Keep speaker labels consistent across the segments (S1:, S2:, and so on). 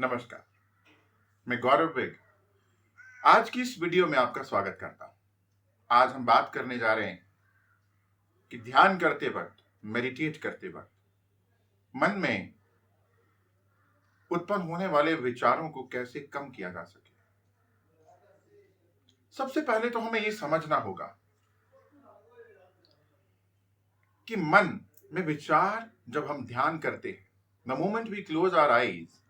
S1: नमस्कार, मैं गौरव बेग आज की इस वीडियो में आपका स्वागत करता हूं। आज हम बात करने जा रहे हैं कि ध्यान करते वक्त, मेडिटेट करते वक्त मन में उत्पन्न होने वाले विचारों को कैसे कम किया जा सके। सबसे पहले तो हमें यह समझना होगा कि मन में विचार जब हम ध्यान करते हैं, the moment we close our eyes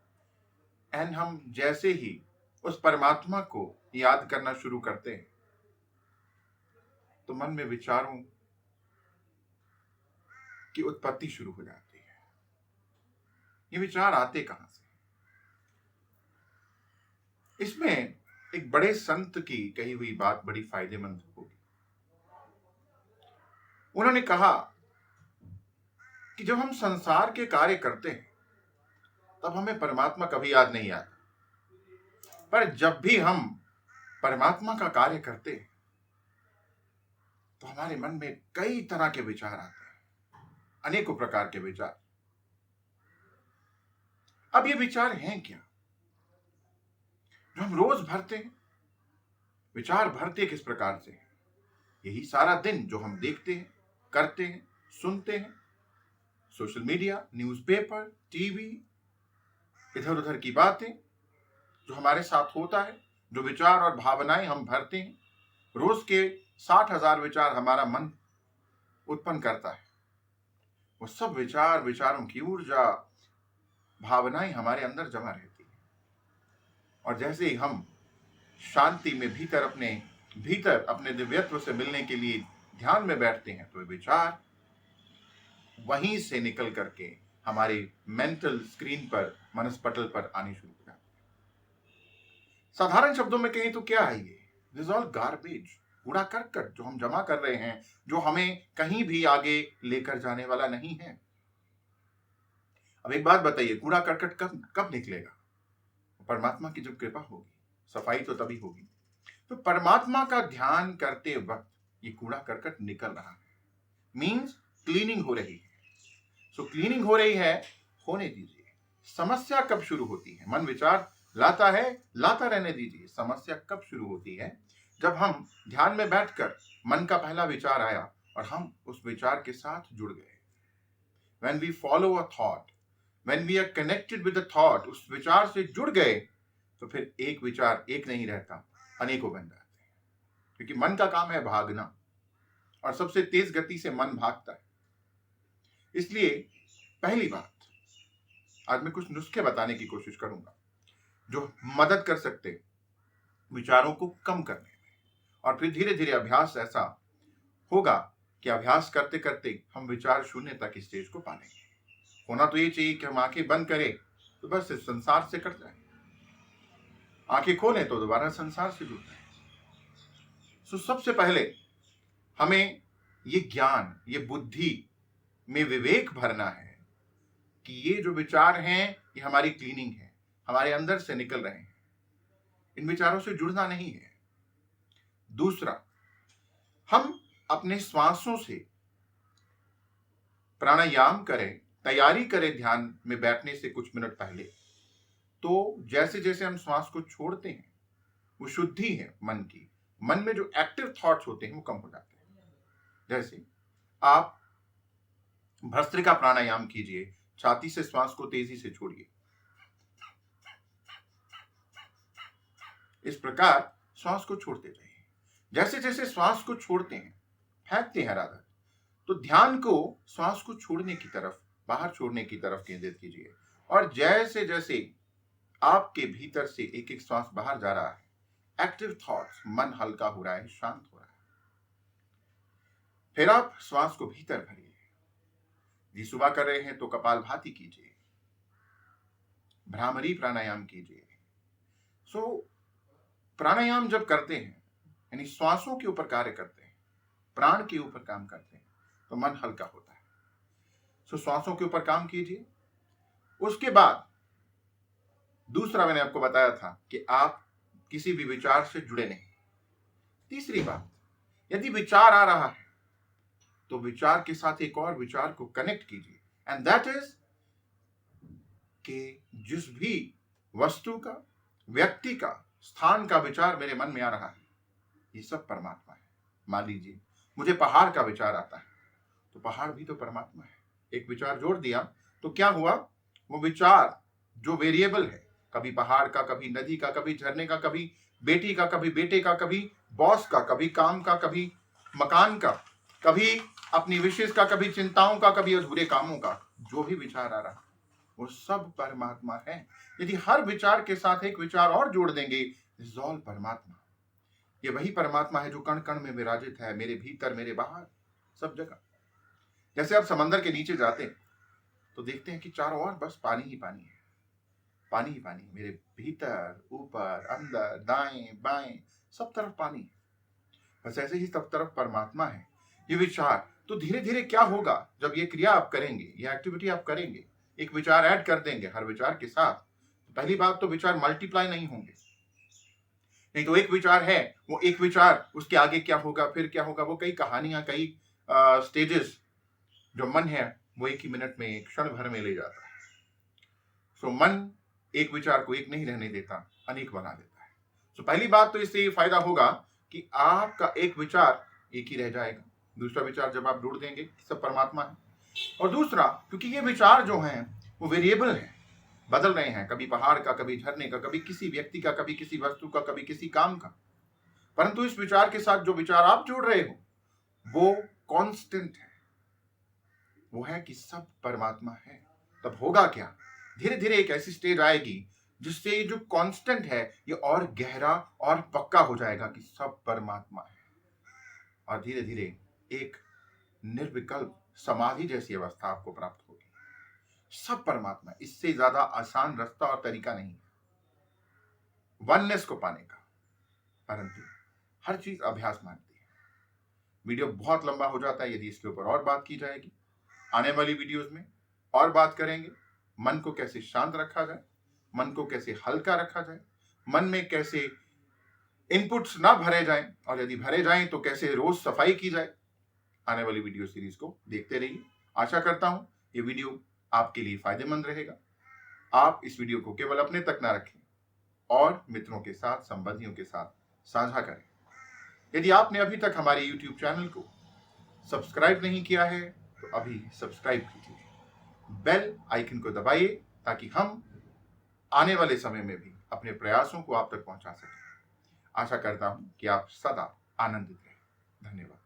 S1: and हम जैसे ही उस परमात्मा को याद करना शुरू करते हैं तो मन में विचारों की उत्पत्ति शुरू हो जाती है। ये विचार आते कहां से? इसमें एक बड़े संत की कही हुई बात बड़ी फायदेमंद होगी। उन्होंने कहा कि जब हम संसार के कार्य करते हैं तब हमें परमात्मा कभी याद नहीं आता, पर जब भी हम परमात्मा का कार्य करते हैं तो हमारे मन में कई तरह के विचार आते हैं, अनेकों प्रकार के विचार। अब ये विचार हैं क्या जो हम रोज भरते हैं? विचार भरते किस प्रकार से हैं? यही सारा दिन जो हम देखते हैं, करते हैं, सुनते हैं, सोशल मीडिया, न्यूज़पेपर, टीवी, इधर उधर की बातें, जो हमारे साथ होता है, जो विचार और भावनाएं हम भरते हैं, रोज के 60,000 विचार हमारा मन उत्पन्न करता है। वो सब विचारों की ऊर्जा, भावनाएं हमारे अंदर जमा रहती है और जैसे ही हम शांति में भीतर अपने दिव्यत्व से मिलने के लिए ध्यान में बैठते हैं तो विचार वहीं से निकल करके हमारे मेंटल स्क्रीन पर, मनस्पटल पर आने शुरू हो जाते हैं। साधारण शब्दों में कहें तो क्या है ये? दिस ऑल गार्बेज, कूड़ा करकट जो हम जमा कर रहे हैं, जो हमें कहीं भी आगे लेकर जाने वाला नहीं है। अब एक बात बताइए, कूड़ा करकट कब निकलेगा? परमात्मा की जब कृपा होगी, सफाई तो तभी होगी। तो परमात्मा का ध्यान करते वक्त ये कूड़ा करकट निकल रहा है, मीन्स क्लीनिंग हो रही है। सो क्लीनिंग हो रही है, होने दीजिए। समस्या कब शुरू होती है? मन विचार लाता है, लाता रहने दीजिए। समस्या कब शुरू होती है? जब हम ध्यान में बैठकर मन का पहला विचार आया और हम उस विचार के साथ जुड़ गए। When we follow a thought, when we are connected with the thought, उस विचार से जुड़ गए तो फिर एक विचार एक नहीं रहता, अनेकों बन जाते हैं। क्योंकि मन का काम है भागना और सबसे तेज गति से मन भागता है। इसलिए पहली बात, आज मैं कुछ नुस्खे बताने की कोशिश करूंगा जो मदद कर सकते विचारों को कम करने में, और फिर धीरे धीरे अभ्यास ऐसा होगा कि अभ्यास करते करते हम विचार शून्य तक इस स्टेज को पा लेंगे। होना तो ये चाहिए कि हम आंखें बंद करें तो बस इस संसार से कट जाए, आंखें खोलें तो दोबारा संसार से जुड़ जाए। तो सबसे पहले हमें ये ज्ञान, ये बुद्धि में विवेक भरना है कि ये जो विचार हैं ये हमारी क्लीनिंग है, हमारे अंदर से निकल रहे हैं, इन विचारों से जुड़ना नहीं है। दूसरा, हम अपने श्वासों से प्राणायाम करें, तैयारी करें ध्यान में बैठने से कुछ मिनट पहले। तो जैसे जैसे हम श्वास को छोड़ते हैं, वो शुद्धि है मन की, मन में जो एक्टिव थॉट्स होते हैं वो कम हो जाते हैं। जैसे आप भस्त्रिका प्राणायाम कीजिए, छाती से श्वास को तेजी से छोड़िए। इस प्रकार श्वास को छोड़ते जाइए। जैसे जैसे श्वास को छोड़ते हैं, फेंकते हैं राधा, तो ध्यान को श्वास को छोड़ने की तरफ, बाहर छोड़ने की तरफ केंद्रित कीजिए। और जैसे जैसे आपके भीतर से एक एक श्वास बाहर जा रहा है, एक्टिव थॉट्स, मन हल्का हो रहा है, शांत हो रहा है। फिर आप श्वास को भीतर भरिए। यदि सुबह कर रहे हैं तो कपालभाति कीजिए, भ्रामरी प्राणायाम कीजिए। प्राणायाम जब करते हैं, यानी श्वासों के ऊपर कार्य करते हैं, प्राण के ऊपर काम करते हैं, तो मन हल्का होता है। श्वासों के ऊपर काम कीजिए। उसके बाद दूसरा मैंने आपको बताया था कि आप किसी भी विचार से जुड़े नहीं। तीसरी बात, यदि विचार आ रहा है तो विचार के साथ एक और विचार को कनेक्ट कीजिए, एंड दैट इज कि जिस भी वस्तु का, व्यक्ति का, स्थान का विचार मेरे मन में आ रहा है, ये सब परमात्मा है। मान लीजिए मुझे पहाड़ का विचार आता है, तो पहाड़ भी तो परमात्मा है। एक विचार जोड़ दिया तो क्या हुआ, वो विचार जो वेरिएबल है, कभी पहाड़ का, कभी नदी का, कभी झरने का, कभी बेटी का, कभी बेटे का, कभी बॉस का, कभी काम का, कभी मकान का, कभी अपनी विशेष का, कभी चिंताओं का, कभी अधूरे कामों का, जो भी विचार आ रहा है वो सब परमात्मा है। यदि हर विचार के साथ एक विचार और जोड़ देंगे, इज ऑल परमात्मा। ये वही परमात्मा है जो कण कण में विराजित है, मेरे भीतर, मेरे बाहर, सब जगह। जैसे आप समंदर के नीचे जाते हैं तो देखते हैं कि चारों ओर बस पानी ही पानी है, पानी ही पानी, मेरे भीतर, ऊपर, अंदर, दाएं बाएं, सब तरफ पानी है। बस ऐसे ही सब तरफ परमात्मा है। ये विचार तो धीरे धीरे क्या होगा, जब ये क्रिया आप करेंगे, ये एक्टिविटी आप करेंगे, एक विचार ऐड कर देंगे हर विचार के साथ, पहली बात तो विचार मल्टीप्लाई नहीं होंगे। नहीं तो एक विचार है, वो एक विचार, उसके आगे क्या होगा, फिर क्या होगा, वो कई कहानियां, कई स्टेजेस जो मन है वो एक ही मिनट में, एक क्षण भर में ले जाता है। सो मन एक विचार को एक नहीं रहने देता, अनेक बना देता है। सो पहली बात तो इससे ये फायदा होगा कि आपका एक विचार एक ही रह जाएगा। दूसरा विचार जब आप जोड़ देंगे सब परमात्मा है। और दूसरा, क्योंकि ये विचार जो हैं वो वेरिएबल हैं, बदल रहे हैं, कभी पहाड़ का, कभी झरने का, कभी किसी व्यक्ति का, कभी किसी वस्तु का, कभी किसी काम का, परंतु इस विचार के साथ जो विचार आप जोड़ रहे हो वो कांस्टेंट है, वो है कि सब परमात्मा है। तब होगा क्या, धीरे धीरे एक ऐसी स्टेज आएगी जिससे ये जो कांस्टेंट है ये और गहरा और पक्का हो जाएगा कि सब परमात्मा है। और धीरे धीरे एक निर्विकल्प समाधि जैसी अवस्था आपको प्राप्त होगी। सब परमात्मा, इससे ज्यादा आसान रास्ता और तरीका नहीं है वननेस को पाने का, परंतु हर चीज अभ्यास मांगती है। वीडियो बहुत लंबा हो जाता है यदि इसके ऊपर और बात की जाएगी। आने वाली वीडियोस में और बात करेंगे, मन को कैसे शांत रखा जाए, मन को कैसे हल्का रखा जाए, मन में कैसे इनपुट्स ना भरे जाएं, और यदि भरे जाएं तो कैसे रोज सफाई की जाए। आने वाली वीडियो सीरीज को देखते रहिए। आशा करता हूं ये वीडियो आपके लिए फायदेमंद रहेगा। आप इस वीडियो को केवल अपने तक ना रखें और मित्रों के साथ, संबंधियों के साथ साझा करें। यदि आपने अभी तक हमारे YouTube चैनल को सब्सक्राइब नहीं किया है तो अभी सब्सक्राइब कीजिए, बेल आइकन को दबाइए ताकि हम आने वाले समय में भी अपने प्रयासों को आप तक पहुंचा सकें। आशा करता हूं कि आप सदा आनंदित रहें। धन्यवाद।